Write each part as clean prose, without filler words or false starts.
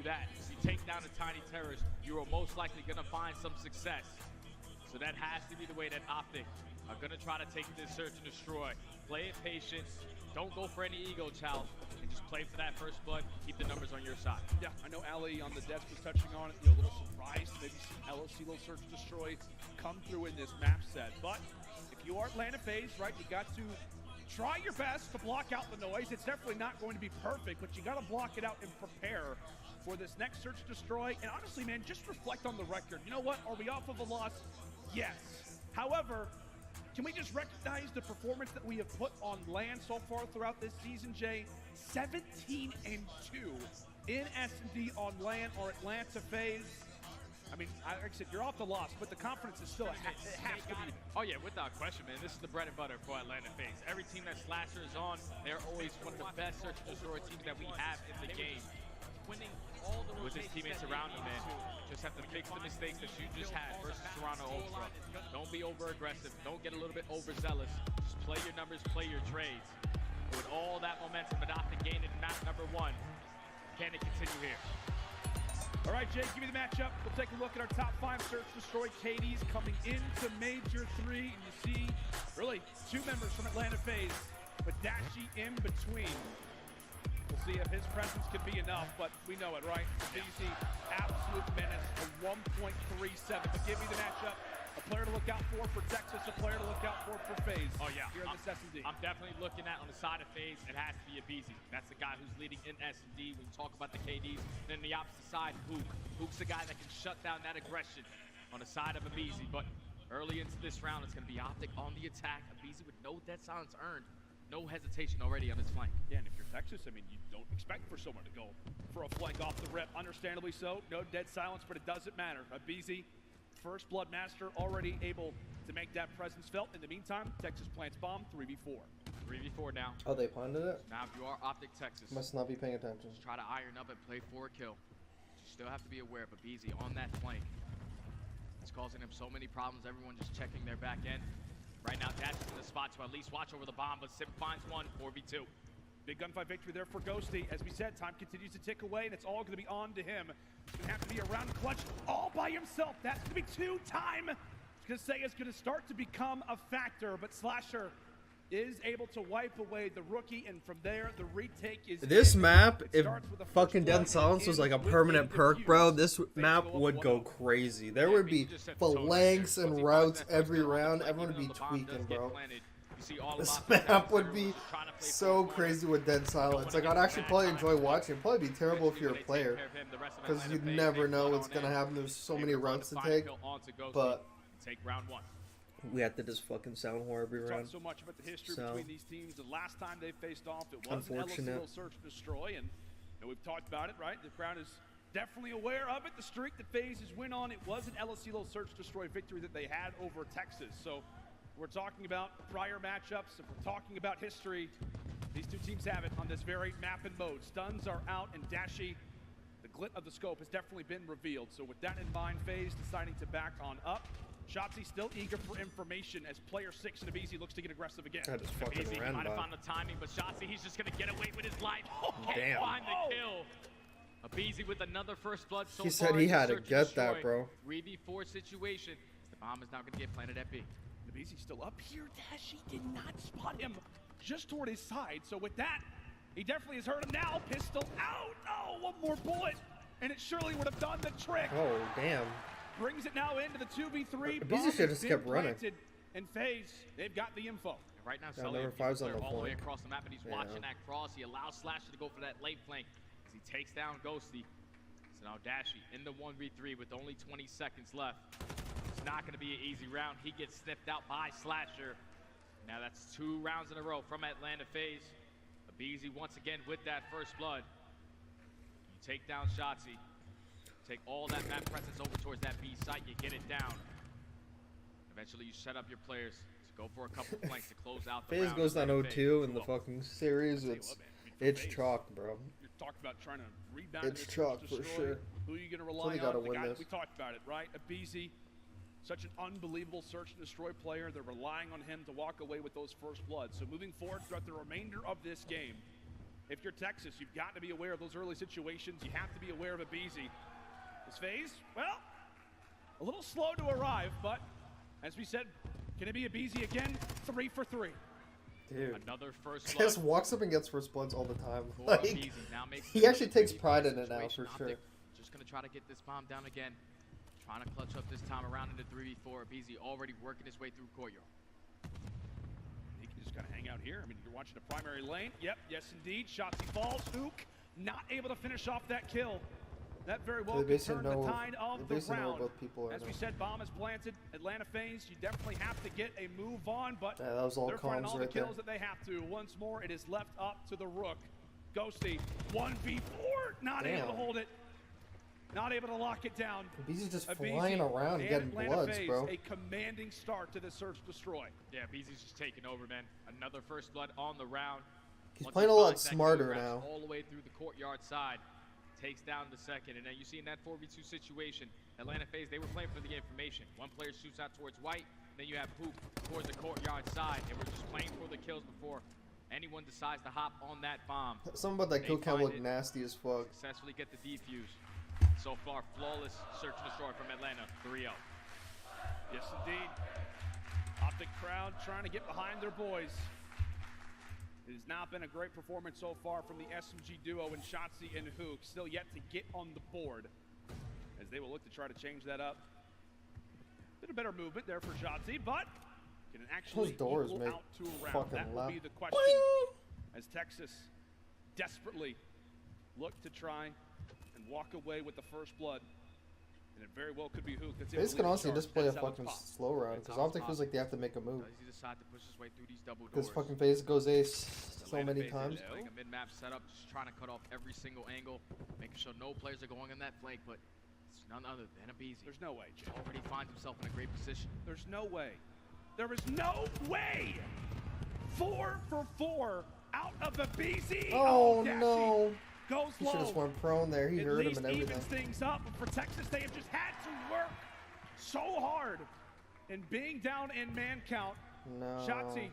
that. If you take down a tiny terrorist, you are most likely going to find some success. So that has to be the way that OpTic are going to try to take this search and destroy. Play it patient. Don't go for any ego challenge. And just play for that first blood. Keep the numbers on your side. Yeah, I know Ali on the desk was touching on it. You know, a little surprised maybe some Asilo search and destroy come through in this map set. But if you are Atlanta FaZe, right, you got to try your best to block out the noise. It's definitely not going to be perfect, but you got to block it out and prepare for this next search and destroy. And honestly, man, just reflect on the record. You know what? Are we off of a loss? Yes. However, can we just recognize the performance that we have put on land so far throughout this season, Jay? 17-2 in SnD on land or Atlanta FaZe. I mean, like I said, you're off the loss, but the confidence is still it has to be. Oh yeah, without question, man. This is the bread and butter for Atlanta FaZe. Every team that Slasher is on, they're always one of the best search and destroy teams that we have in the game. Winning all the with his teammates around him, man. Just have to fix the mistakes that you just had versus Toronto Ultra. Don't be over aggressive. Don't get a little bit overzealous. Just play your numbers, play your trades. With all that momentum that OpTic gained in map number 1, can it continue here? All right, Jay, give me the matchup. We'll take a look at our top 5 search destroy KDs coming into Major 3. And you see, really, 2 members from Atlanta FaZe, but Dashi in between. We'll see if his presence can be enough, but we know it, right? BZ, absolute menace, a 1.37. But give me the matchup. A player to look out for Texas, a player to look out for FaZe. Oh yeah, here in this SnD. I'm definitely looking at on the side of FaZe, it has to be a BZ. That's the guy who's leading in SnD. When you talk about the KDs, then the opposite side, Hook. Hook's the guy that can shut down that aggression on the side of a BZ. But early into this round, it's going to be OpTic on the attack. A BZ with no dead silence earned. No hesitation already on his flank. Yeah, and if you're Texas, I mean, you don't expect for someone to go for a flank off the rip. Understandably so. No dead silence, but it doesn't matter. A BZ, first blood master, already able to make that presence felt. In the meantime, Texas plants bomb, 3v4. 3v4 now. Oh, they planted it? Now, if you are OpTic Texas, Must not be paying attention. just try to iron up and play for a kill. You still have to be aware of a BZ on that flank. It's causing him so many problems. Everyone just checking their back end. Right now, Dash is in the spot to at least watch over the bomb, but Sim finds one, 4v2. Big gunfight victory there for Ghosty. As we said, time continues to tick away, and it's all going to be on to him. He's going to have to be around clutch all by himself. That's going to be 2-time. I was going to say it's going to start to become a factor, but Slasher is able to wipe away the rookie, and from there, the retake is This in. map, It if starts with a first fucking blood Dead Silence was like a and in permanent with perk, the bro, defuse. this FaZe map go up would go 1-0. crazy. There Yeah, would BZ be just set the tone right phalanx there. and Once he routes finds that first every kill on the round. flank, Everyone would even be though the bomb does tweaking, get bro. planted, you see all This of OpTic map would Texas, be everyone's just trying to play so for the crazy corner. with Dead Silence. Like, I'd actually probably enjoy watching. It'd probably be terrible if you're a player, because you'd never know what's gonna happen. There's so many routes to take. But take round 1. we have to just fucking sound whore every We've round. talked so much about the history So, between these teams. The last time they faced off, it was an unfortunate. LSL search and destroy, and we've talked about it, right? The crowd is definitely aware of it. The streak that FaZe has win on, it was an LSL search destroy victory that they had over Texas. So we're talking about prior matchups. If we're talking about history, these two teams have it on this very map and mode. Stuns are out, and Dashi, the glit of the scope, has definitely been revealed. So with that in mind, FaZe deciding to back on up. Shotzi still eager for information as player 6 in BZ looks to get aggressive again. I just fucking Easy, ran might have by. found the timing, but Shotzi, he's just gonna get away with his life. Damn. Find the kill. A BZ with another first blood so He far said he in the had to search and get that, destroy. bro. 3v4 situation. The bomb is now gonna get planted at B. The BZ still up here. Dashi did not spot him just toward his side. So with that, he definitely has heard him now. Pistol out. Oh, one more bullet. And it surely would have done the trick. Oh, damn. Brings it now into the 2v3. BZ Bomb should have has just kept been running. planted. And FaZe, they've got the info. And right now, Yeah, Sully number is 5's on clear the all the way flank. across the map, and he's Yeah. watching that cross. He allows Slasher to go for that late flank as he takes down Ghosty. So now Dashi in the 1v3 with only 20 seconds left. It's not going to be an easy round. He gets snipped out by Slasher. Now that's 2 rounds in a row from Atlanta FaZe. BZ once again with that first blood. You take down Shotzi. Take all that map presence over towards that B site. You get it down. Eventually you set up your players to go for a couple flanks to close out the FaZe round. goes down Atlanta 0-2 FaZe. in the fucking series. It's chalk, bro. You're talking about trying to rebound. It's and chalk for destroy. sure. Who are you going to So rely they gotta on? The win guy, this. we talked about it, right? A BZ, such an unbelievable search and destroy player. They're relying on him to walk away with those first bloods. So moving forward throughout the remainder of this game, if you're Texas, you've got to be aware of those early situations. You have to be aware of aBeZy. This FaZe, well, a little slow to arrive, but as we said, can it be aBeZy again? 3 for 3. Dude, another first he just walks up and gets first bloods all the time. Like, he actually takes pride in it now, for sure. Just gonna try to get this bomb down again. Trying to clutch up this time around into 3v4. aBeZy already working his way through courtyard. He can just kind of hang out here. I mean, you're watching the primary lane. Yep, yes indeed. Shotzzy falls. Ook not able to finish off that kill. That very well could turn the tide of the round. As we said, bomb is planted. Atlanta FaZe, you definitely have to get a move on, but that was all they're finding all the right kills that they have to. Once more, it is left up to the Rook. Ghosty, 1v4, not able to hold it. Not able to lock it down. aBeZy's just flying around and getting bloods, FaZe, bro. A commanding start to the Search Destroy. Yeah, aBeZy's just taking over, man. Another first blood on the round. He's playing a lot smarter now. All the way through the courtyard side. Takes down the second, and then you see in that 4v2 situation, Atlanta FaZe, they were playing for the information. One player shoots out towards white, then you have Hoop towards the courtyard side. They were just playing for the kills before anyone decides to hop on that bomb. Something about that kill cam looked nasty as fuck. Successfully get the defuse. So far, flawless search and destroy from Atlanta, 3-0. Yes, indeed. OpTic crowd trying to get behind their boys. It has not been a great performance so far from the SMG duo in Shotzzy and Hook. Still yet to get on the board, as they will look to try to change that up. Bit of better movement there for Shotzzy, but can it actually equal out to a round? That will be the question. As Texas desperately look to try and walk away with the first blood. And it very well could be Hook. This can honestly just play a fucking slow round, because OpTic feels like they have to make a move. Does he decide to push his way through these double doors? Because fucking FaZe goes ace so many times. Playing a mid-map setup, just trying to cut off every single angle, making sure no players are going on that flank, but it's none other than aBeZy. There's no way, Jay. Already finds himself in a great position. There's no way. There is no way! 4 for 4 out of aBeZy. Oh no! Goes he low. should have went prone there. He heard him and everything. Evens things up, but for Texas, they have just had to work so hard. And being down in man count, Shotzzy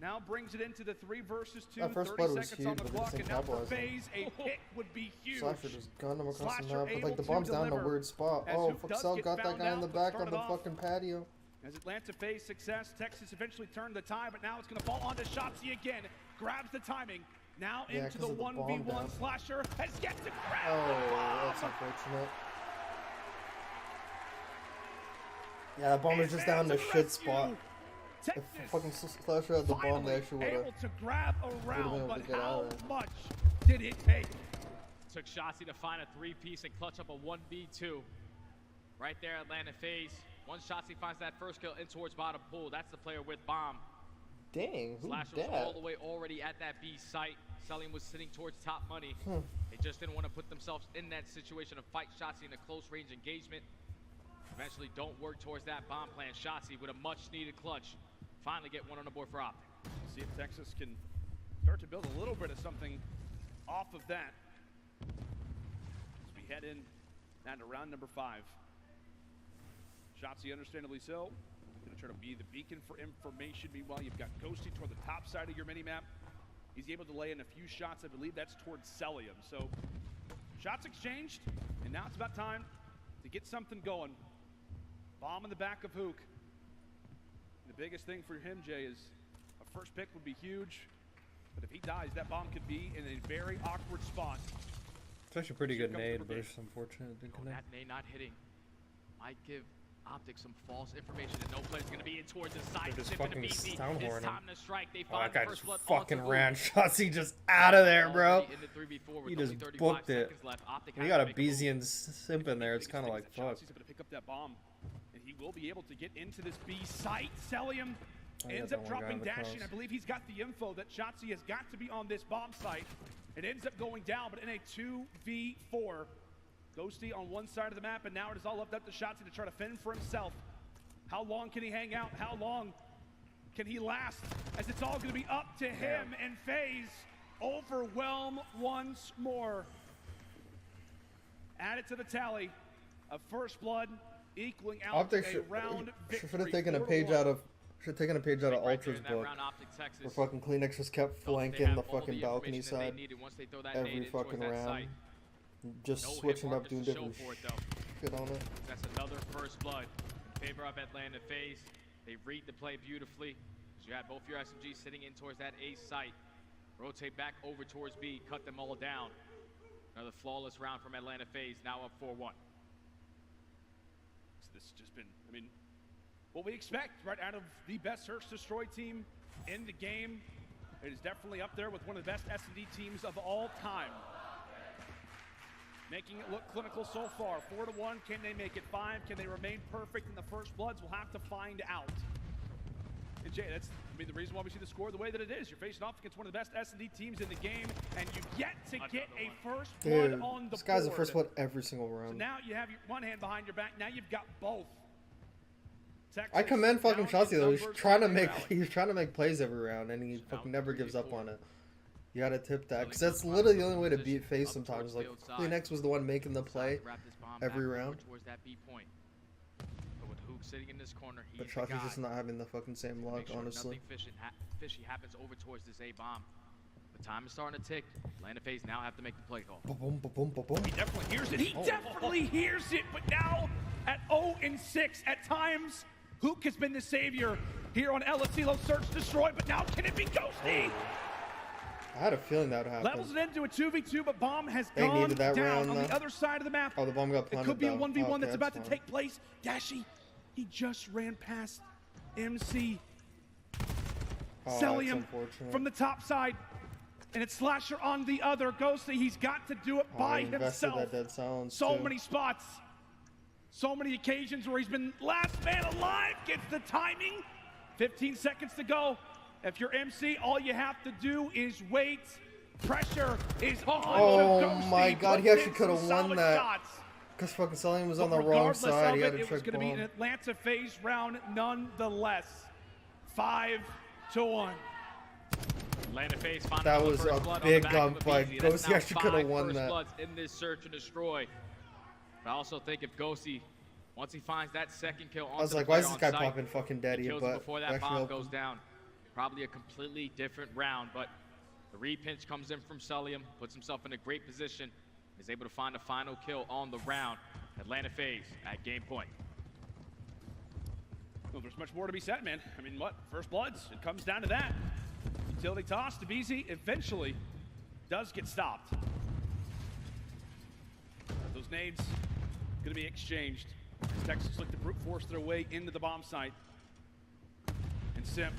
now brings it into the 3 versus 2. That first 30 blood was seconds huge, on the but clock, it and now for FaZe, a pick would be huge. Slasher just gunned him across the map, but like the bomb's down in a weird spot. Oh, Fuxel got that guy in the back on the fucking patio. As Atlanta FaZe success, Texas eventually turned the tide, but now it's going to fall onto Shotzzy again. Grabs the timing. Now into the 1v1. Slasher has yet to grab the bomb. That's unfortunate. Yeah, that bomb is just down in a shit spot. If fucking Slasher had the bomb, they actually would have able to grab around, but get how out of there. much did it take? Took Shotzzy to find a 3-piece and clutch up a 1v2. Right there, Atlanta FaZe. Once Shotzzy finds that first kill in towards bottom pool, that's the player with bomb. Dang, who's Slasher was all the way already at that B site. Selling was sitting towards top money. They just didn't want to put themselves in that situation of fight Shotzzy in a close range engagement. Eventually don't work towards that bomb plan. Shotzzy with a much needed clutch. Finally get one on the board for OpTic. See if Texas can start to build a little bit of something off of that. As we head in down to round number 5. Shotzzy understandably so. Gonna try to be the beacon for information. Meanwhile, you've got Ghosty toward the top side of your minimap. He's able to lay in a few shots. I believe that's towards Celium. So shots exchanged, and now it's about time to get something going. Bomb in the back of Hook. The biggest thing for him, Jay, is a first pick would be huge. But if he dies, that bomb could be in a very awkward spot. It's actually a pretty good nade, but it's unfortunate it didn't connect. That nade not hitting might give OpTic some false information that no player's gonna be in towards the side. Just fucking sound horn him. To strike. They Oh, find that guy the just first fucking ran. Shotzzy just out of there, bro. He just booked it. He got aBeZy and Simp in there. It's kind of like, fuck. He's able to pick up that bomb, and he will be able to get into this B site. Celium ends up dropping dashing. I believe he's got the info that Shotzzy has got to be on this bomb site. It ends up going down, but in a 2v4. Ghosty on one side of the map, and now it is all left up to Shotzzy to try to fend for himself. How long can he hang out? How long can he last? As it's all going to be up to him, and FaZe overwhelm once more. Add it to the tally of first blood, equaling out OpTic a round victory. should have taken a page out of Should have taken a page out of Right there Ultra's in that book. round, OpTic, Texas. Where fucking Kleenex just kept They flanking have the all fucking the balcony information that they side needed once they throw that every nade in towards fucking that round. site. Just No hit switching up, markers doing to show different for it, though. shit on it. That's another first blood in favor of Atlanta FaZe. They read the play beautifully. You had both your SMGs sitting in towards that A site. Rotate back over towards B, cut them all down. Another flawless round from Atlanta FaZe, now up 4-1. So this has just been, I mean, what we expect right out of the best search destroy team in the game. It is definitely up there with one of the best SnD teams of all time. Making it look clinical so far. 4-1, can they make it 5? Can they remain perfect in the first bloods? We'll have to find out. And Jay, that's, I mean, the reason why we see the score the way that it is. You're facing off against one of the best SnD teams in the game, and you get to get a first blood on the board. This guy's the first blood every single round. So now you have your one hand behind your back. Now you've got both. Texas I commend fucking Chelsea though. He's trying to make rally. plays every round, and he fucking never gives up on it. You gotta tip that, because that's literally the only way to beat FaZe sometimes. Like Kleenex was the one making the play every round. Towards that B point. But with Hook sitting in this corner, he's But Chelsea's just not having the fucking same luck, honestly. Nothing fishy happens over towards this A bomb. The time is starting to tick. Atlanta FaZe now have to make the play call. Boom, boom, boom, boom, boom. He definitely hears it. He definitely hears it. But now at 0-6, at times, Hook has been the savior here on Asilo Search Destroy. But now can it be Ghosty? I had a feeling that would happen. Levels it into a 2v2, but Bomb has They gone needed that down round, on though. the other side of the map. Oh, the bomb got planted. It could be a though. 1v1 Okay, that's about fine. to take place. Dashy, he just ran past MC. Oh, Selling that's him unfortunate. from the top side. And it's Slasher on the other. Ghosty, he's got to do it by he invested himself. that dead silence, So too. many spots. So many occasions where he's been last man alive. Gets the timing. 15 seconds to go. If you're MC, all you have to do is wait. Pressure is on. Oh Ghosty my God, he puts actually in could have some won solid that. shots. Because fucking Selling was on But the wrong regardless side. of He had it, to it was trick going to be an bomb. Atlanta FaZe round nonetheless. 5-1. Atlanta FaZe found That another was first a blood big on the back of gunfight. BZ. That's Ghosty now actually could have 5 won first that. bloods in this search and destroy. But I also think if Ghosty, once he finds that second kill on I was like, why is this guy popping fucking daddy? kills him But before that actually bomb helped goes him. down. Probably a completely different round, but the repinch comes in from Celium, puts himself in a great position, is able to find a final kill on the round. Atlanta FaZe at game point. Well, there's much more to be said, man. I mean, what? First bloods. It comes down to that. Utility toss to BZ eventually does get stopped. Those nades going to be exchanged. Texas look to brute force their way into the bomb site. And Simp.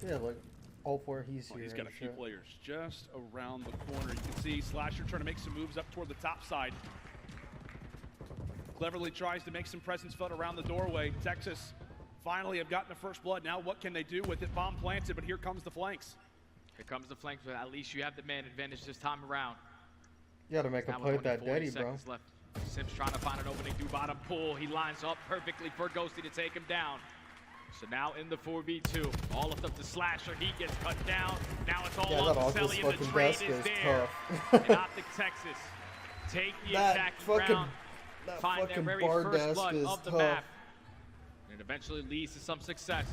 Yeah, like all four he's Oh, here. he's got a and few shit. players just around the corner. You can see Slasher trying to make some moves up toward the top side. Cleverly tries to make some presence felt around the doorway. Texas finally have gotten the first blood. Now what can they do with it? Bomb planted, but here comes the flanks. Here comes the flanks, but at least you have the man advantage this time around. You gotta make a Now play with only that 40 daddy, bro. seconds left. Simps trying to find an opening, do bottom pull. He lines up perfectly for Ghosty to take him down. So now in the 4v2, all left up to Slasher. He gets cut down. Now it's all Yeah, on that to Aqua's Selly, and the fucking trade desk is is there. tough. And OpTic Texas take the That attacking fucking- round, That find their fucking very bar first desk blood is of the tough. map. And it eventually leads to some success.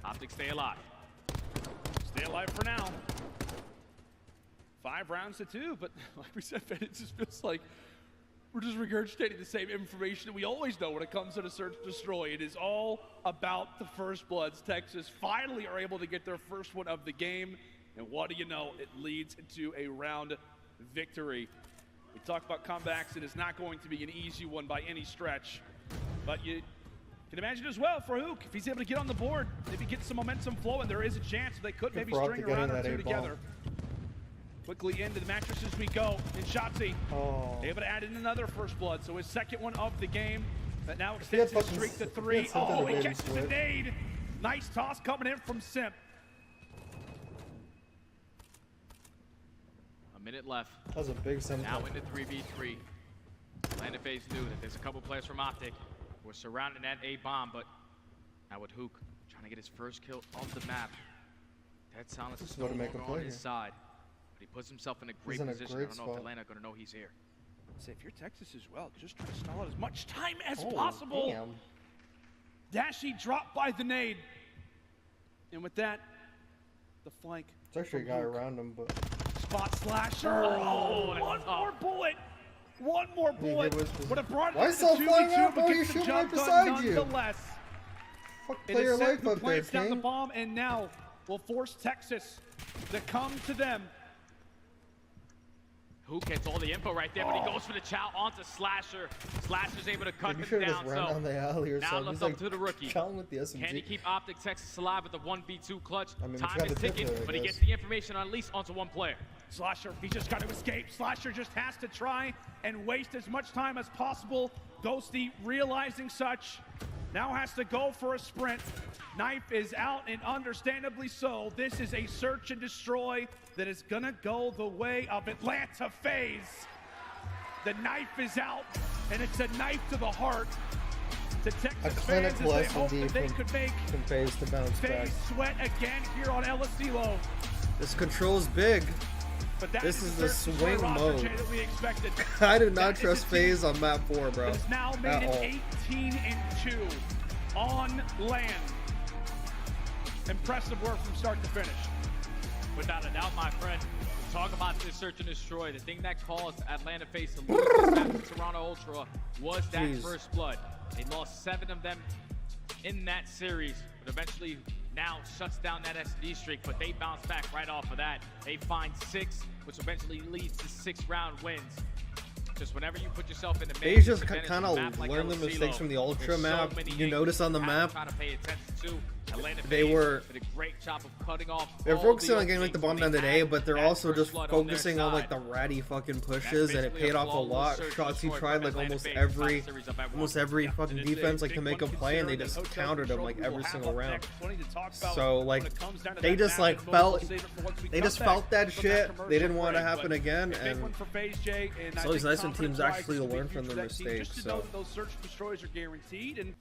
OpTic stay alive. Stay alive for now. 5 rounds to 2, but like we said, it just feels like we're just regurgitating the same information that we always know when it comes to the search destroy. It is all about the first bloods. Texas finally are able to get their first one of the game, and what do you know? It leads into a round victory. We talk about comebacks, and it's not going to be an easy one by any stretch, but you can imagine as well for Hook, if he's able to get on the board, maybe get some momentum flowing, there is a chance they could maybe for string OpTic a round getting or that two 8 ball. together. Quickly into the mattresses we go. And Shotzi Oh. able to add in another first blood. So his second one of the game. That now he had extends his fucking- streak to if he 3. had something Oh, to he baby catches a switch. nade. Nice toss coming in from Simp. A minute left. That was a big send. Now into 3v3. Atlanta FaZe knew that there's a couple players from OpTic who are surrounding that A bomb, but now with Hook trying to get his first kill off the map. Dead silence is no about to make a longer play on his here. side. But he puts himself in a great in a position. great I don't know spot. if Atlanta are going to know he's here. Say, if you're Texas as well, just try to stall out as much time as Oh, possible. damn. Dashy dropped by the nade. And with that, the flank. It's actually a guy around him, but Spot slasher. Oh, one more bullet. One more bullet. Would have brought it Why to so the flying 2v2, out, but bro? gets You the shooting job right done beside you. nonetheless. Fuck, It play is your set life who up there, plants down the King. bomb, and now will force Texas to come to them. Who gets all the info right there, but he goes for the chow onto Slasher. Slasher's able to cut Maybe him should have down. just ran down the alley or now something. left He's up like to the rookie. chowing with the SMG. Can he keep OpTic Texas alive with the 1v2 clutch? I mean, Time he's is got the tip ticking, there, I but he guess. gets the information on at least onto one player. Slasher, he just got to escape. Slasher just has to try and waste as much time as possible. Ghosty, realizing such, now has to go for a sprint. Knife is out, and understandably so. This is a search and destroy that is gonna go the way of Atlanta FaZe. The knife is out, and it's a knife to the heart. The A Texas fans, clinical as they hope that they SnD could make from FaZe to bounce back. FaZe sweat again here on Asilo. This control's big. But that This is the search swing roster, mode. Jay, that we expected. I do not That is trust a team FaZe on map 4, bro. that has now made At it all. 18-2 on land. Impressive work from start to finish. Without a doubt, my friend. Talk about this search and destroy. The thing that caused Atlanta FaZe to lose this match to Toronto Ultra was that Jeez. first blood. They lost 7 of them in that series, but eventually now shuts down that SnD streak, but they bounce back right off of that. They find 6, which eventually leads to 6-round wins. Just whenever you put yourself in the They main just disadvantage kind of of a map like learn the Asilo, mistakes from the Ultra there's so map. many You things notice on the you have map, to try to pay attention to. Atlanta they FaZe were- did a great job of cutting off. they're all focusing the on getting like the openings bomb when down they today, had but they're that also first just blood on their focusing on like side. the ratty fucking That's pushes, and it basically paid off a flawless lot. search and Shots he destroy tried from like Atlanta almost FaZe every top series I've ever almost won. every Yeah, fucking it is a defense like to big make one a play, and they considering just that hotel countered them control like we will every have single up round. next. Plenty to talk about So when like it comes down to they that just map, like and felt we'll save it for once we they come just back felt that from shit. commercial They didn't want to break. happen But again, a big and one for FaZe, Jay, and it's I always think nice when teams confidence-wise, actually this will be learn huge from for their that team, just mistakes. to know So that those search and destroys are guaranteed, and